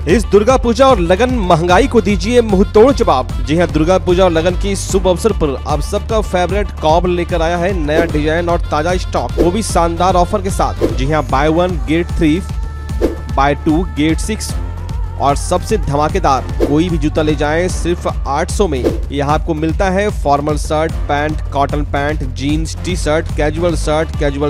इस दुर्गा पूजा और लगन महंगाई को दीजिए मुंहतोड़ जवाब। जी हां, दुर्गा पूजा और लगन की शुभ अवसर पर अब सबका फेवरेट कॉब लेकर आया है नया डिजाइन और ताजा स्टॉक, वो भी शानदार ऑफर के साथ। जी हां, बाय 1 गेट 3, बाय 2 गेट 6 और सबसे धमाकेदार, कोई भी जूता ले जाएं सिर्फ 800 में। यहाँ आपको मिलता है formal shirt, pant, cotton pant, jeans, T shirt, casual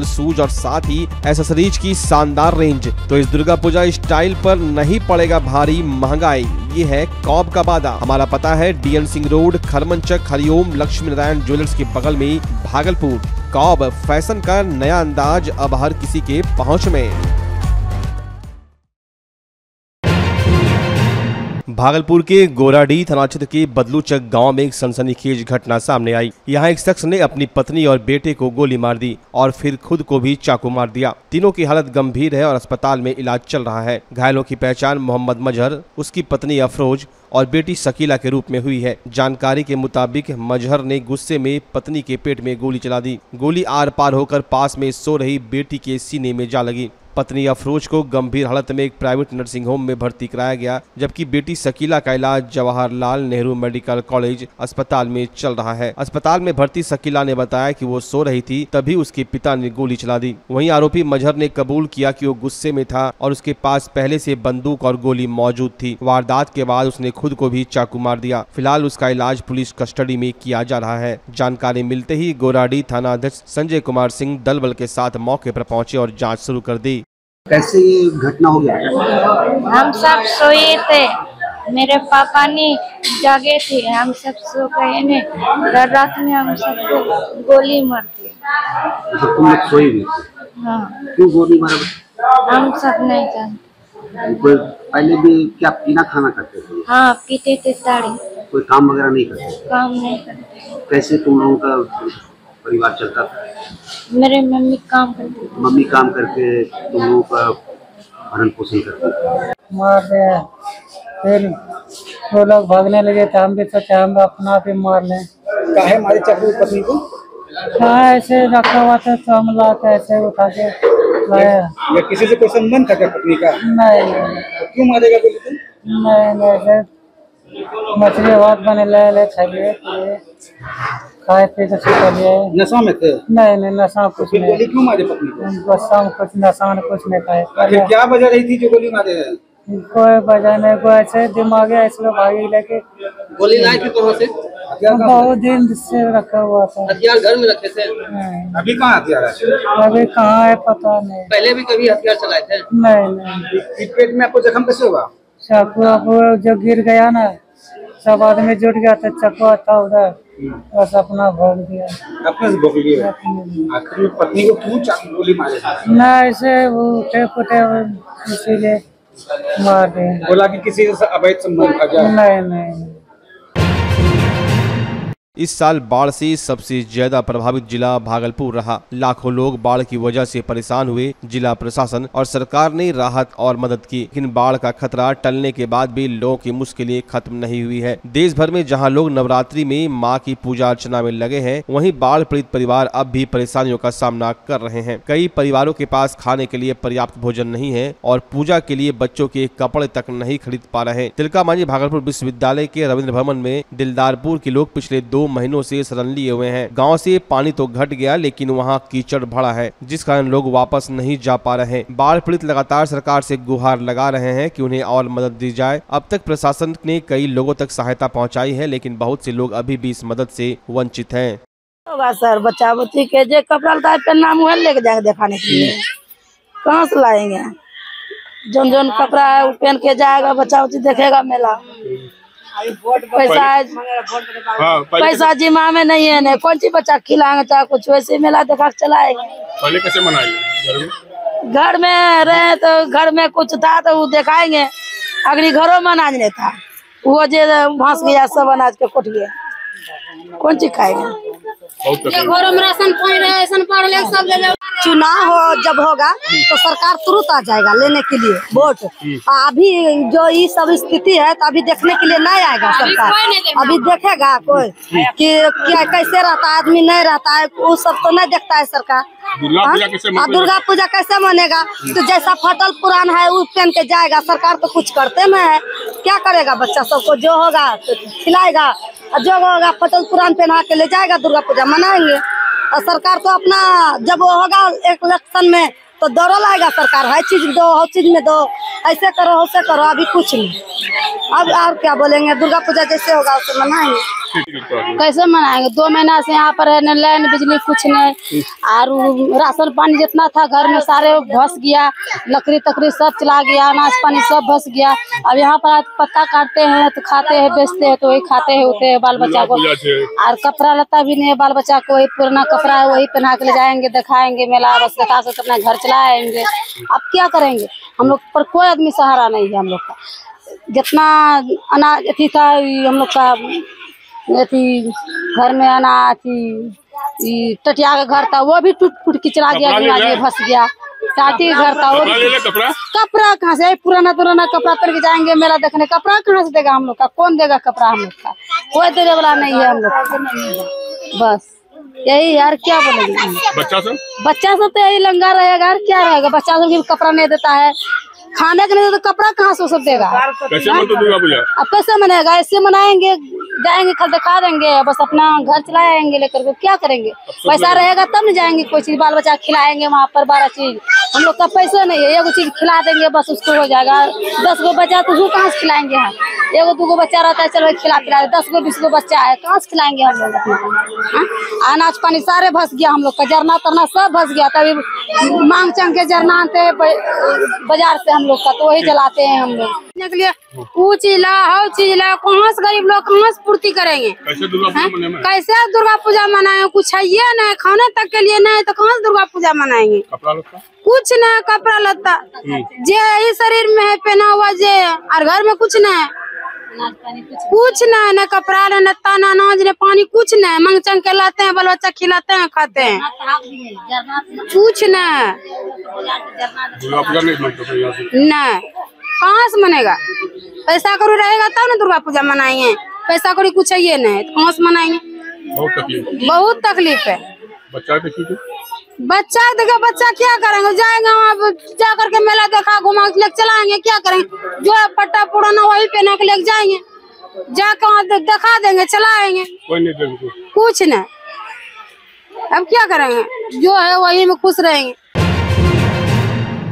shoes और साथ ही एसेसरीज की शानदार रेंज। तो इस दुर्गा पूजा स्टाइल पर नहीं पड़ेगा भारी महंगाई, ये है कॉब का वादा। हमारा पता है DN Singh road, Kharmanchak, Hariom Lakshmi Narayan jewellers के बगल में भागलपुर। कॉब फैशन का नया अंदाज अब हर किसी के पहुँच में। भागलपुर के गोराडीह थाना क्षेत्र के बदलूचक गांव में एक सनसनीखेज घटना सामने आई। यहां एक शख्स ने अपनी पत्नी और बेटे को गोली मार दी और फिर खुद को भी चाकू मार दिया। तीनों की हालत गंभीर है और अस्पताल में इलाज चल रहा है। घायलों की पहचान मोहम्मद मजहर, उसकी पत्नी अफरोज और बेटी शकीला के रूप में हुई है। जानकारी के मुताबिक मजहर ने गुस्से में पत्नी के पेट में गोली चला दी। गोली आर पार होकर पास में सो रही बेटी के सीने में जा लगी। पत्नी अफरोज को गंभीर हालत में एक प्राइवेट नर्सिंग होम में भर्ती कराया गया, जबकि बेटी शकीला का इलाज जवाहरलाल नेहरू मेडिकल कॉलेज अस्पताल में चल रहा है। अस्पताल में भर्ती शकीला ने बताया कि वो सो रही थी, तभी उसके पिता ने गोली चला दी। वहीं आरोपी मजहर ने कबूल किया कि वो गुस्से में था और उसके पास पहले से बंदूक और गोली मौजूद थी। वारदात के बाद उसने खुद को भी चाकू मार दिया। फिलहाल उसका इलाज पुलिस कस्टडी में किया जा रहा है। जानकारी मिलते ही गोराडीह थाना अध्यक्ष संजय कुमार सिंह दलबल के साथ मौके पर पहुंचे और जांच शुरू कर दी। कैसे ये घटना हो गया? हम सब सोए थे, मेरे पापा ने जागे थे, हम सब सो गए ने, रात में हम सबको गोली मार दी। तो तुम लोग सोए भी? हाँ। क्यों गोली मारा? हम सब नहीं जानते। कोई पहले भी क्या पीना खाना करते थे? हाँ, पीते थे ताड़ी। कोई काम वगैरह नहीं करते? काम नहीं करते। कैसे तुम लोगों का परिवार चलता था? मेरे मम्मी काम करती थी। मम्मी काम करके तुम लोगों का भरण पोषण करते थे? मार दिया, फिर वो लोग भागने लगे थे, हम भी सोचे हम अपना भी मार लें। काहे मारे चाकू पत्नी को? हाँ, ऐसे रखा हुआ था तो हम लाके ऐसे उठा के लाया। या किसी से कोई संबंध था क्या पत्नी का? नहीं क्यों मारेगा बोले तुम? नहीं, ऐसे मछली भात बने ले छलिए खाए पी के चलिए। नशा में थे? नहीं, नशा कुछ नहीं। गोली क्यों मारे पत्नी को? बस हम कुछ नशा कुछ नहीं खाए। आखिर क्या वजह रही थी जो गोली मारे हैं? कोई वजह नहीं, कोई ऐसे दिमागी ऐसे भागी लेके गोली लाई थी कहाँ से? बहुत दिन से रखा हुआ था। हथियार घर में रखे थे? अभी कहाँ हथियार है? अभी कहाँ है पता नहीं। पहले भी कभी हथियार चलाए थे? नहीं। पेट में आपको जख्म कैसे हुआ? चाकू जो गिर गया ना, सब आदमी जुट गया था, चक्कू था उधर, बस अपना भोग दिया। अपने से भोग लिया? आखिर में पत्नी को क्यों चाकू गोली मारे? ना ऐसे वो उठे पुटे इसीलिए मार दिए। बोला कि किसी से अवैध संबंध था क्या? नहीं। इस साल बाढ़ से सबसे ज्यादा प्रभावित जिला भागलपुर रहा। लाखों लोग बाढ़ की वजह से परेशान हुए। जिला प्रशासन और सरकार ने राहत और मदद की, लेकिन बाढ़ का खतरा टलने के बाद भी लोगों की मुश्किलें खत्म नहीं हुई है। देश भर में जहां लोग नवरात्रि में मां की पूजा अर्चना में लगे हैं, वहीं बाढ़ पीड़ित परिवार अब भी परेशानियों का सामना कर रहे हैं। कई परिवारों के पास खाने के लिए पर्याप्त भोजन नहीं है और पूजा के लिए बच्चों के कपड़े तक नहीं खरीद पा रहे। तिलका मांझी भागलपुर विश्वविद्यालय के रविंद्र भवन में दिलदारपुर के लोग पिछले 2 महीनों से शरण लिए हुए हैं। गांव से पानी तो घट गया, लेकिन वहां कीचड़ भरा है, जिस कारण लोग वापस नहीं जा पा रहे हैं। बाढ़ पीड़ित लगातार सरकार से गुहार लगा रहे हैं कि उन्हें और मदद दी जाए। अब तक प्रशासन ने कई लोगों तक सहायता पहुंचाई है, लेकिन बहुत से लोग अभी भी इस मदद से वंचित हैं। होगा सर, बच्चा बच्ची के जो कपड़ा लता पहनना मुँह लेके जाएंगे दिखाने के लिए, कहाँ से लाएंगे? जोन कपड़ा है वो पहन के जाएगा, बच्चा बच्ची देखेगा मेला। पैसा जिमा में नहीं है, नहीं कौन सी बच्चा खिलाएंगे, चाहे कुछ वैसे मेला देखा के चलाएंगे। पहले कैसे मनाएंगे? घर में रहे तो घर में कुछ था तो वो दिखाएंगे, अगली घरों में अनाज नहीं था, वो जो भांस गया सब अनाज के कोट गया, कौन चीज खाएंगे? बहुत तकलीफ। घरों में राशन पानी रहे, राशन पढ़ ले सब ले ले। चुनाव हो जब होगा तो सरकार तुरंत आ जाएगा लेने के लिए वोट। अभी जो ये सब स्थिति है तो अभी देखने के लिए नहीं आएगा सरकार। अभी देखेगा कोई कि क्या कैसे रहता है आदमी, नहीं रहता है, वो सब तो नहीं देखता है सरकार। दुर्गा पूजा कैसे मनेगा? तो जैसा फटल पुरान है वो पहन के जाएगा, सरकार तो कुछ करते नहीं है। क्या करेगा? बच्चा सबको जो होगा तो खिलाएगा, और जो होगा फटल पुरान पहना के ले जाएगा, दुर्गा पूजा मनाएंगे। और सरकार तो अपना जब वो होगा एक इलेक्शन में तो दौड़ा लाएगा सरकार, हर चीज दो, हर चीज में दो, ऐसे करो वैसे करो, अभी कुछ नहीं। अब और क्या बोलेंगे? दुर्गा पूजा जैसे होगा उसे मनाएंगे। कैसे मनाएंगे? 2 महीना से यहाँ पर है, न लाइन बिजली कुछ नहीं, और राशन पानी जितना था घर में सारे भस गया, लकड़ी तकड़ी सब चला गया, अनाज पानी सब भस गया। अब यहाँ पर पत्ता काटते हैं तो खाते हैं, बेचते हैं तो वही खाते हैं, होते हैं बाल बच्चा को। और कपड़ा लत्ता भी नहीं है बाल बच्चा को, वही पुराना कपड़ा है वही पहना के ले जाएंगे, दिखाएंगे मेला, बस दिखा कर अपना घर चलाएंगे। अब क्या करेंगे? हम लोग पर कोई आदमी सहारा नहीं है। हम लोग का जितना अनाज अथी था, हम लोग का अथी घर में अथी टटिया का घर था वो भी टूट फूट के चला गया, फंस गया। टाटी घर था वो कपड़ा कहाँ से? पुराना कपड़ा पहन के जाएंगे मेला देखने, कपड़ा कहाँ से देगा हम लोग का? कौन देगा कपड़ा? हम लोग का कोई देने वाला नहीं है हम लोग का। बस यही यार, क्या बोलेंगे? बच्चा सब तो यही लंगा रहेगा यार, क्या रहेगा? बच्चा सब भी कपड़ा नहीं देता है, खाने के नहीं तो कपड़ा कहाँ से सब देगा? अब कैसे मनाएगा? ऐसे मनाएंगे, जाएंगे कल दिखा देंगे, बस अपना घर चलाएंगे लेकर के। क्या करेंगे? पैसा रहेगा तब नहीं जाएंगे, कोई चीज बाल बच्चा खिलाएंगे वहाँ पर 12 चीज। हम लोग का पैसा नहीं है, एगो चीज खिला देंगे बस उसको हो जाएगा। 10 गो बच्चा तो वो कहाँ से खिलाएंगे? हम 1-2 रहता है, चलो खिला पिला। 10 गो 20 गो बच्चा है, कहाँ से खिलाएंगे हम लोग अपना? अनाज पानी सारे भस गया हम लोग का, जरना तरना सब भस गया। तभी मांग चंग के जरना आते हैं बाजार से हम लोग का, तो वही जलाते हैं हम लोग। के लिए वो चीज ला, हर चीज ला, कहाँ से गरीब लोग कहाँ से पूर्ति करेंगे? कैसे दुर्गा पूजा मनाए? कुछ है ये नहीं, खाने तक के लिए नहीं, तो कहाँ से दुर्गा पूजा मनाएंगे? कुछ नहीं, कपड़ा लत्ता जे यही शरीर में है पहना हुआ जे, और घर में कुछ नहीं, कुछ नहीं, न कपड़ा न लत्ता न अनाज न पानी, कुछ नहीं। मंग चंग के लाते हैं, बाल बच्चा खिलाते हैं, खाते हैं, कुछ नहीं। नहीं, कहाँ से मनेगा? पैसा कौड़ी रहेगा तब ना दुर्गा पूजा मनाएंगे। पैसा कौड़ी कुछ है ये नहीं, तो कहाँ से मनाएंगे? बहुत तकलीफ है। बच्चा देखा, बच्चा क्या करेंगे? जाएंगे वहाँ जा करके मेला देखा घुमा के लेके चलाएंगे, क्या करेंगे? जो है पट्टा पुराना वही पहना के लेके जाएंगे, जाकर वहाँ दिखा देंगे, चलाएंगे, कुछ नहीं। अब क्या करेंगे? जो है वही में खुश रहेंगे।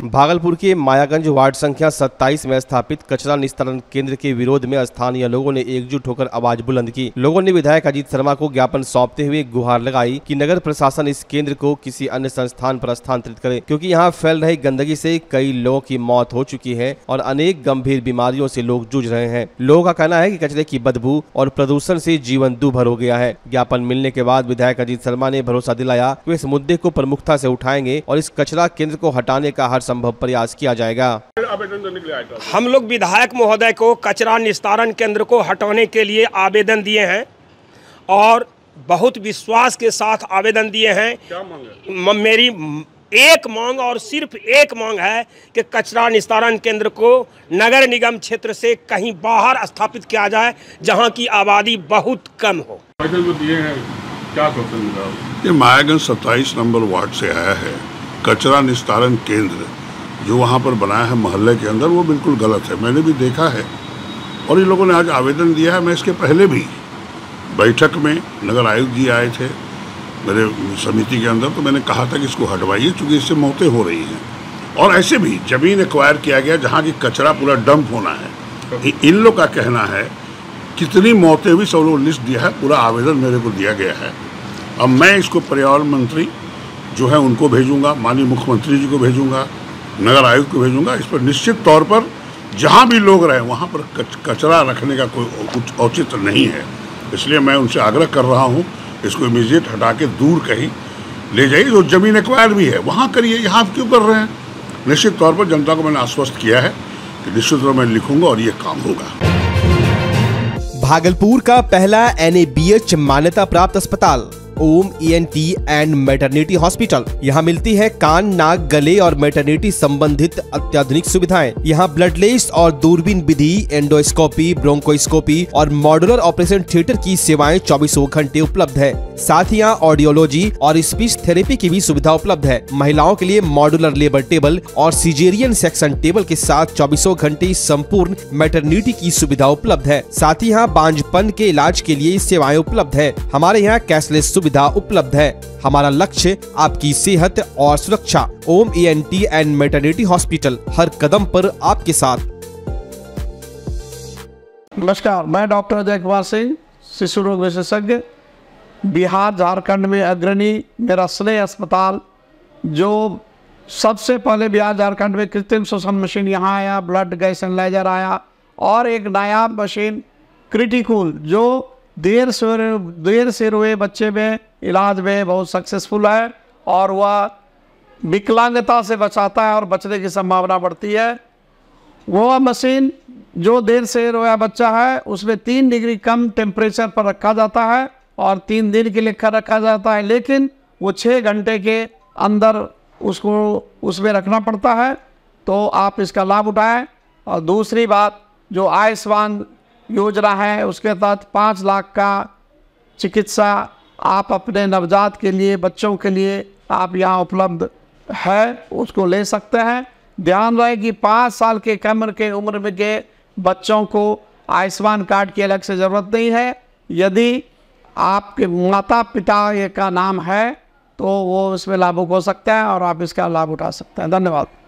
भागलपुर के मायागंज वार्ड संख्या 27 में स्थापित कचरा निस्तारण केंद्र के विरोध में स्थानीय लोगों ने एकजुट होकर आवाज बुलंद की। लोगों ने विधायक अजीत शर्मा को ज्ञापन सौंपते हुए गुहार लगाई कि नगर प्रशासन इस केंद्र को किसी अन्य संस्थान पर स्थानांतरित करे, क्योंकि यहाँ फैल रही गंदगी से कई लोगों की मौत हो चुकी है और अनेक गंभीर बीमारियों से लोग जूझ रहे हैं। लोगों का कहना है कि कचरे की बदबू और प्रदूषण से जीवन दूभर हो गया है। ज्ञापन मिलने के बाद विधायक अजीत शर्मा ने भरोसा दिलाया कि इस मुद्दे को प्रमुखता से उठाएंगे और इस कचरा केंद्र को हटाने का हर संभव प्रयास किया जाएगा। हम लोग विधायक महोदय को कचरा निस्तारण केंद्र को हटाने के लिए आवेदन दिए हैं और बहुत विश्वास के साथ आवेदन दिए हैं। क्या मांग है? मेरी एक मांग और सिर्फ एक मांग है कि कचरा निस्तारण केंद्र को नगर निगम क्षेत्र से कहीं बाहर स्थापित किया जाए, जहां की आबादी बहुत कम हो। क्या ये मायागंज 27 नंबर वार्ड से आया है। कचरा निस्तारण केंद्र जो वहाँ पर बनाया है मोहल्ले के अंदर, वो बिल्कुल गलत है। मैंने भी देखा है और इन लोगों ने आज आवेदन दिया है। मैं इसके पहले भी बैठक में नगर आयुक्त जी आए थे मेरे समिति के अंदर, तो मैंने कहा था कि इसको हटवाइए क्योंकि इससे मौतें हो रही हैं। और ऐसे भी ज़मीन एक्वायर किया गया जहाँ की कचरा पूरा डंप होना है। इन लोग का कहना है कितनी मौतें हुई, सब लोग लिस्ट दिया है, पूरा आवेदन मेरे को दिया गया है। अब मैं इसको पर्यावरण मंत्री जो है उनको भेजूँगा, माननीय मुख्यमंत्री जी को भेजूँगा, नगर आयुक्त को भेजूंगा। इस पर निश्चित तौर पर जहां भी लोग रहे वहां पर कचरा रखने का कोई कुछ औचित्य नहीं है। इसलिए मैं उनसे आग्रह कर रहा हूं इसको इमीडिएट हटा के दूर कहीं ले जाइए। जो जमीन एक्वायर भी है वहां करिए, यहाँ क्यों कर रहे हैं? निश्चित तौर पर जनता को मैंने आश्वस्त किया है कि निश्चित तौर मैं लिखूंगा और ये काम होगा। भागलपुर का पहला NABH मान्यता प्राप्त अस्पताल ओम ENT एंड मैटरनिटी हॉस्पिटल। यहाँ मिलती है कान, नाक, गले और मैटरनिटी संबंधित अत्याधुनिक सुविधाएं। यहाँ ब्लडलेस और दूरबीन विधि, एंडोस्कोपी, ब्रोंकोस्कोपी और मॉड्यूलर ऑपरेशन थिएटर की सेवाएं 24 घंटे उपलब्ध है। साथ ही यहाँ ऑडियोलॉजी और स्पीच थेरेपी की भी सुविधा उपलब्ध है। महिलाओं के लिए मॉड्यूलर लेबर टेबल और सीजेरियन सेक्शन टेबल के साथ 24 घंटे संपूर्ण मैटरनिटी की सुविधा उपलब्ध है। साथ ही यहाँ बांझपन के इलाज के लिए सेवाएं उपलब्ध है। हमारे यहाँ कैशलेस सुविधा उपलब्ध है। हमारा लक्ष्य आपकी सेहत और सुरक्षा। ओम ENT एंड मैटरनिटी हॉस्पिटल, हर कदम पर आपके साथ। नमस्कार, मैं डॉक्टर अजय कुमार सिंह, शिशु रोग विशेषज्ञ, बिहार झारखंड में अग्रणी मेरा स्नेह अस्पताल, जो सबसे पहले बिहार झारखंड में कृत्रिम श्वसन मशीन यहाँ आया, ब्लड गैस एनालाइजर आया, और एक नायाब मशीन क्रिटिकल जो देर से रोए बच्चे में इलाज में बहुत सक्सेसफुल है, और वह विकलांगता से बचाता है और बचने की संभावना बढ़ती है। वह मशीन जो देर से रोया बच्चा है उसमें 3 डिग्री कम टेम्परेचर पर रखा जाता है और 3 दिन के लिए रखा जाता है, लेकिन वो 6 घंटे के अंदर उसको उसमें रखना पड़ता है। तो आप इसका लाभ उठाएं। और दूसरी बात, जो आयुष्मान योजना है उसके तहत 5 लाख का चिकित्सा आप अपने नवजात के लिए, बच्चों के लिए आप यहाँ उपलब्ध है, उसको ले सकते हैं। ध्यान रहे कि 5 साल के कम के उम्र में के बच्चों को आयुष्मान कार्ड की अलग से ज़रूरत नहीं है। यदि आपके माता पिता का नाम है तो वो इसमें लाभुक हो सकता है और आप इसका लाभ उठा सकते हैं। धन्यवाद।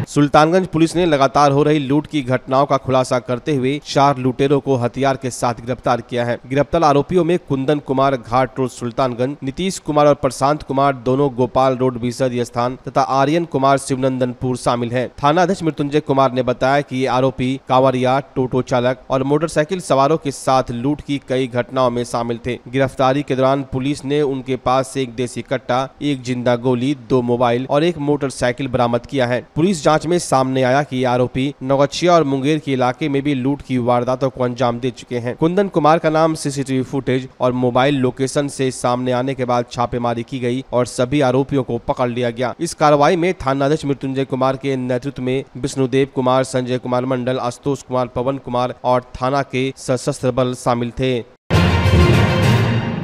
सुल्तानगंज पुलिस ने लगातार हो रही लूट की घटनाओं का खुलासा करते हुए 4 लुटेरों को हथियार के साथ गिरफ्तार किया है। गिरफ्तार आरोपियों में कुंदन कुमार घाट रोड सुल्तानगंज, नीतीश कुमार और प्रशांत कुमार दोनों गोपाल रोड बीसद स्थान तथा आर्यन कुमार शिवनंदनपुर शामिल हैं। थाना अध्यक्ष मृत्युंजय कुमार ने बताया कि ये आरोपी कांवरिया, टोटो चालक और मोटरसाइकिल सवारों के साथ लूट की कई घटनाओं में शामिल थे। गिरफ्तारी के दौरान पुलिस ने उनके पास से एक देसी कट्टा, एक जिंदा गोली, 2 मोबाइल और एक मोटरसाइकिल बरामद किया है। पुलिस जाँच में सामने आया कि आरोपी नौगछिया और मुंगेर के इलाके में भी लूट की वारदातों को अंजाम दे चुके हैं। कुंदन कुमार का नाम सीसीटीवी फुटेज और मोबाइल लोकेशन से सामने आने के बाद छापेमारी की गई और सभी आरोपियों को पकड़ लिया गया। इस कार्रवाई में थाना अध्यक्ष मृत्युंजय कुमार के नेतृत्व में विष्णुदेव कुमार, संजय कुमार मंडल, आशुतोष कुमार, पवन कुमार और थाना के सशस्त्र बल शामिल थे।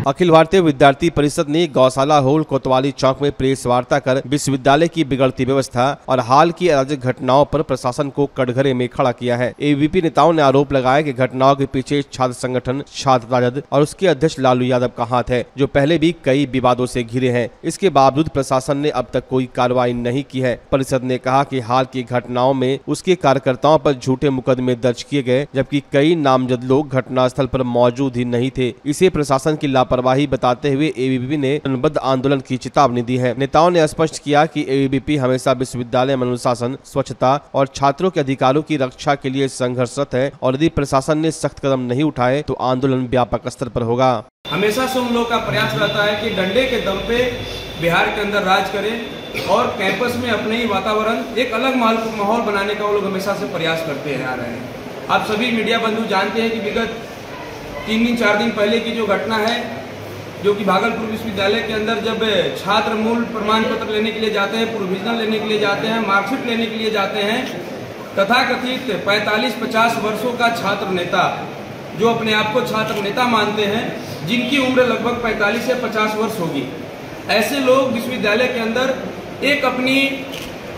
अखिल भारतीय विद्यार्थी परिषद ने गौशाला हॉल कोतवाली चौक में प्रेस वार्ता कर विश्वविद्यालय की बिगड़ती व्यवस्था और हाल की अराजक घटनाओं पर प्रशासन को कटघरे में खड़ा किया है। एबीवीपी नेताओं ने आरोप लगाया कि घटनाओं के पीछे छात्र संगठन छात्र राजद और उसके अध्यक्ष लालू यादव का हाथ है, जो पहले भी कई विवादों से घिरे हैं। इसके बावजूद प्रशासन ने अब तक कोई कार्रवाई नहीं की है। परिषद ने कहा कि हाल की घटनाओं में उसके कार्यकर्ताओं पर झूठे मुकदमे दर्ज किए गए, जबकि कई नामजद लोग घटनास्थल पर मौजूद ही नहीं थे। इसे प्रशासन की लापरवाही बताते हुए एबीवीपी ने चरणबद्ध आंदोलन की चेतावनी दी है। नेताओं ने स्पष्ट किया कि एबीवीपी हमेशा विश्वविद्यालय में अनुशासन, स्वच्छता और छात्रों के अधिकारों की रक्षा के लिए संघर्षरत है और यदि प्रशासन ने सख्त कदम नहीं उठाए तो आंदोलन व्यापक स्तर पर होगा। हमेशा से उन लोगों का प्रयास रहता है कि डंडे के दम पे बिहार के अंदर राज करें और कैंपस में अपने ही वातावरण, एक अलग माहौल बनाने का वो लोग हमेशा से प्रयास करते आ रहे हैं। आप सभी मीडिया बंधु जानते हैं कि विगत 3 दिन 4 दिन पहले की जो घटना है, जो कि भागलपुर विश्वविद्यालय के अंदर जब छात्र मूल प्रमाण पत्र लेने के लिए जाते हैं, प्रोविजनल लेने के लिए जाते हैं, मार्कशीट लेने के लिए जाते हैं, तथाकथित 45-50 वर्षों का छात्र नेता जो अपने आप को छात्र नेता मानते हैं, जिनकी उम्र लगभग 45 से 50 वर्ष होगी, ऐसे लोग विश्वविद्यालय के अंदर एक अपनी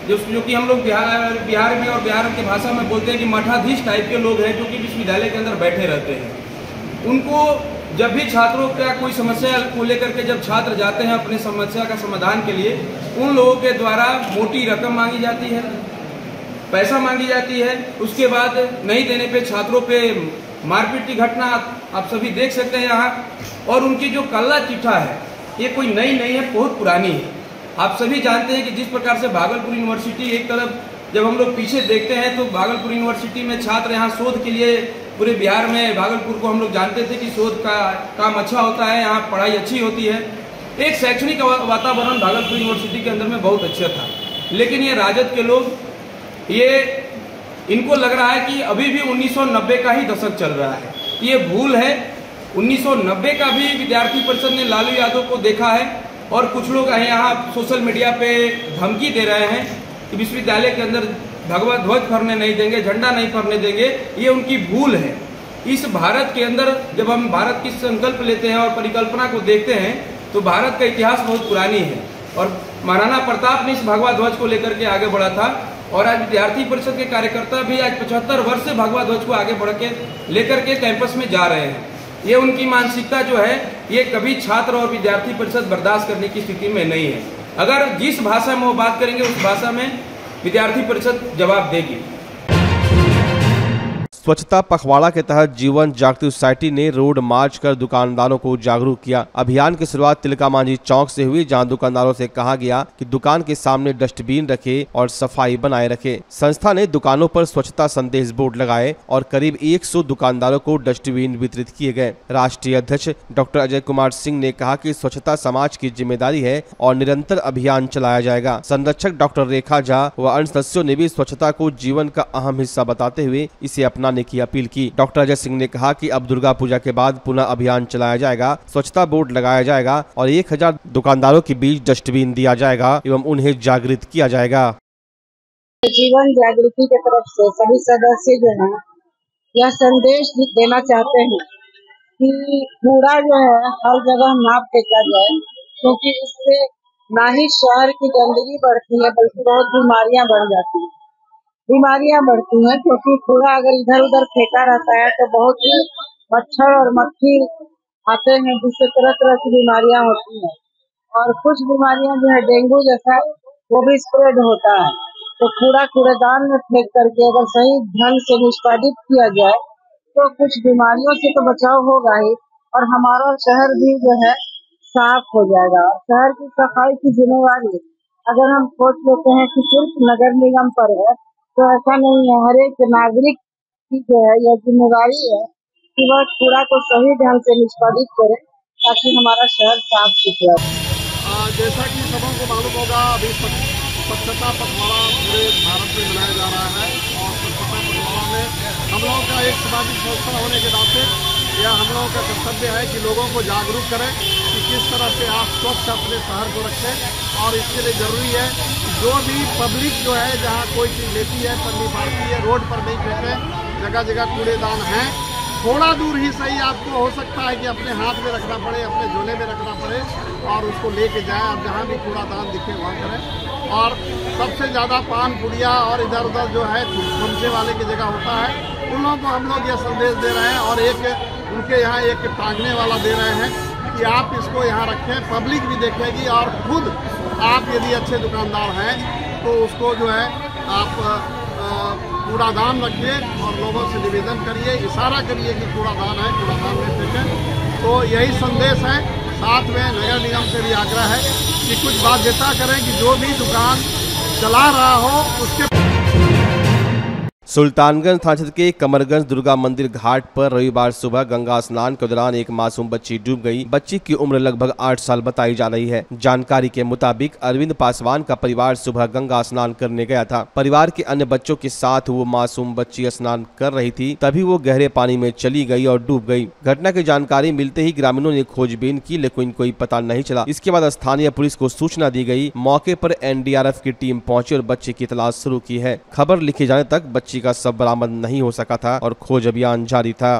जो कि हम लोग बिहार में और बिहार की भाषा में बोलते हैं कि मठाधीश टाइप के लोग हैं, जो कि विश्वविद्यालय के अंदर बैठे रहते हैं। उनको जब भी छात्रों का कोई समस्या को लेकर के जब छात्र जाते हैं अपनी समस्या का समाधान के लिए, उन लोगों के द्वारा मोटी रकम मांगी जाती है, पैसा मांगी जाती है। उसके बाद नहीं देने पे छात्रों पे मारपीट की घटना आप सभी देख सकते हैं यहाँ। और उनकी जो कल्ला चिट्ठा है ये कोई नई नहीं है, बहुत पुरानी है। आप सभी जानते हैं कि जिस प्रकार से भागलपुर यूनिवर्सिटी एक तरफ जब हम लोग पीछे देखते हैं तो भागलपुर यूनिवर्सिटी में छात्र यहाँ शोध के लिए, पूरे बिहार में भागलपुर को हम लोग जानते थे कि शोध का काम अच्छा होता है, यहाँ पढ़ाई अच्छी होती है। एक शैक्षणिक वातावरण भागलपुर यूनिवर्सिटी के अंदर में बहुत अच्छा था, लेकिन ये राजद के लोग ये इनको लग रहा है कि अभी भी 1990 का ही दशक चल रहा है। ये भूल है। 1990 का भी विद्यार्थी परिषद ने लालू यादव को देखा है और कुछ लोग यहाँ सोशल मीडिया पे धमकी दे रहे हैं कि विश्वविद्यालय के अंदर भगवा ध्वज फहरने नहीं देंगे, झंडा नहीं फहरने देंगे। ये उनकी भूल है। इस भारत के अंदर जब हम भारत की संकल्प लेते हैं और परिकल्पना को देखते हैं तो भारत का इतिहास बहुत पुरानी है और महाराणा प्रताप ने इस भगवा ध्वज को लेकर के आगे बढ़ा था और आज विद्यार्थी परिषद के कार्यकर्ता भी आज 75 वर्ष से भगवा ध्वज को आगे बढ़ के लेकर के कैंपस में जा रहे हैं। ये उनकी मानसिकता जो है ये कभी छात्र और विद्यार्थी परिषद बर्दाश्त करने की स्थिति में नहीं है। अगर जिस भाषा में वो बात करेंगे उस भाषा में विद्यार्थी परिषद जवाब देगी। स्वच्छता पखवाड़ा के तहत जीवन जागृति सोसाइटी ने रोड मार्च कर दुकानदारों को जागरूक किया। अभियान की शुरुआत तिलका मांझी चौक से हुई, जहां दुकानदारों से कहा गया कि दुकान के सामने डस्टबिन रखे और सफाई बनाए रखे। संस्था ने दुकानों पर स्वच्छता संदेश बोर्ड लगाए और करीब 100 दुकानदारों को डस्टबिन वितरित किए गए। राष्ट्रीय अध्यक्ष डॉक्टर अजय कुमार सिंह ने कहा कि स्वच्छता समाज की जिम्मेदारी है और निरंतर अभियान चलाया जाएगा। संरक्षक डॉक्टर रेखा झा व अन्य सदस्यों ने भी स्वच्छता को जीवन का अहम हिस्सा बताते हुए इसे अपनाने की अपील की। डॉक्टर अजय सिंह ने कहा कि अब दुर्गा पूजा के बाद पुनः अभियान चलाया जाएगा, स्वच्छता बोर्ड लगाया जाएगा और 1000 दुकानदारों के बीच डस्टबिन दिया जाएगा एवं उन्हें जागृत किया जाएगा। जीवन जागृति की तरफ से सभी सदस्य जो है यह संदेश देना चाहते हैं कि कूड़ा जो है हर जगह ना फेंका जाए, क्योंकि इससे ना ही शहर की गंदगी बढ़ती है बल्कि बहुत बीमारियां बढ़ जाती हैं, क्योंकि कूड़ा अगर इधर उधर फेंका रहता है तो बहुत ही मच्छर और मक्खी आते हैं, जिससे तरह तरह की बीमारियां होती हैं और कुछ बीमारियां जो है डेंगू जैसा वो भी स्प्रेड होता है। तो कूड़ेदान में फेंक करके अगर सही ढंग से निष्पादित किया जाए तो कुछ बीमारियों से तो बचाव होगा ही और हमारा शहर भी जो है साफ हो जाएगा। शहर की सफाई की जिम्मेवारी अगर हम सोच लेते हैं कि सिर्फ नगर निगम पर है तो ऐसा नहीं है। हर एक नागरिक की जो है यह जिम्मेदारी है कि वह कूड़ा को सही ढंग से निष्पादित करे ताकि हमारा शहर साफ सुथरा रहे। जैसा कि सबों को मालूम होगा, अभी स्वच्छता पखवाड़ा पूरे भारत में मनाया जा रहा है और स्वच्छता पखवाड़ा में हम लोगों का एक सामाजिक संस्था होने के नाते यह हम लोगों का कर्तव्य है कि लोगों को जागरूक करें कि किस तरह से आप स्वच्छ अपने शहर को रखें। और इसके लिए जरूरी है कि जो भी पब्लिक जो है जहाँ कोई चीज़ लेती है, पन्नी फाड़ती है, रोड पर नहीं फेंके। जगह जगह कूड़ेदान हैं, थोड़ा दूर ही सही आपको हो सकता है कि अपने हाथ में रखना पड़े, अपने झोले में रखना पड़े और उसको लेके जाएं। आप जहाँ भी कूड़ादान दिखे वहाँ करें। और सबसे ज़्यादा पान पुड़िया और इधर उधर जो है चमचे वाले की जगह होता है, उन लोगों को हम लोग यह संदेश दे रहे हैं और एक उनके यहाँ एक टांगने वाला दे रहे हैं कि आप इसको यहाँ रखें। पब्लिक भी देखेगी और खुद आप यदि अच्छे दुकानदार हैं तो उसको जो है आप कूड़ादान रखिए और लोगों से निवेदन करिए, इशारा करिए कि कूड़ादान है, कूड़ादान में फेंकें। तो यही संदेश है। साथ में नगर निगम से भी आग्रह है कि कुछ बाध्यता करें कि जो भी दुकान चला रहा हो उसके। सुल्तानगंज थाना क्षेत्र के कमरगंज दुर्गा मंदिर घाट पर रविवार सुबह गंगा स्नान के दौरान एक मासूम बच्ची डूब गई। बच्ची की उम्र लगभग 8 साल बताई जा रही है। जानकारी के मुताबिक अरविंद पासवान का परिवार सुबह गंगा स्नान करने गया था। परिवार के अन्य बच्चों के साथ वो मासूम बच्ची स्नान कर रही थी, तभी वो गहरे पानी में चली गई और डूब गई। घटना की जानकारी मिलते ही ग्रामीणों ने खोजबीन की, लेकिन कोई पता नहीं चला। इसके बाद स्थानीय पुलिस को सूचना दी गई। मौके पर NDRF की टीम पहुंची और बच्ची की तलाश शुरू की है। खबर लिखे जाने तक बच्ची का शव बरामद नहीं हो सका था और खोज अभियान जारी था।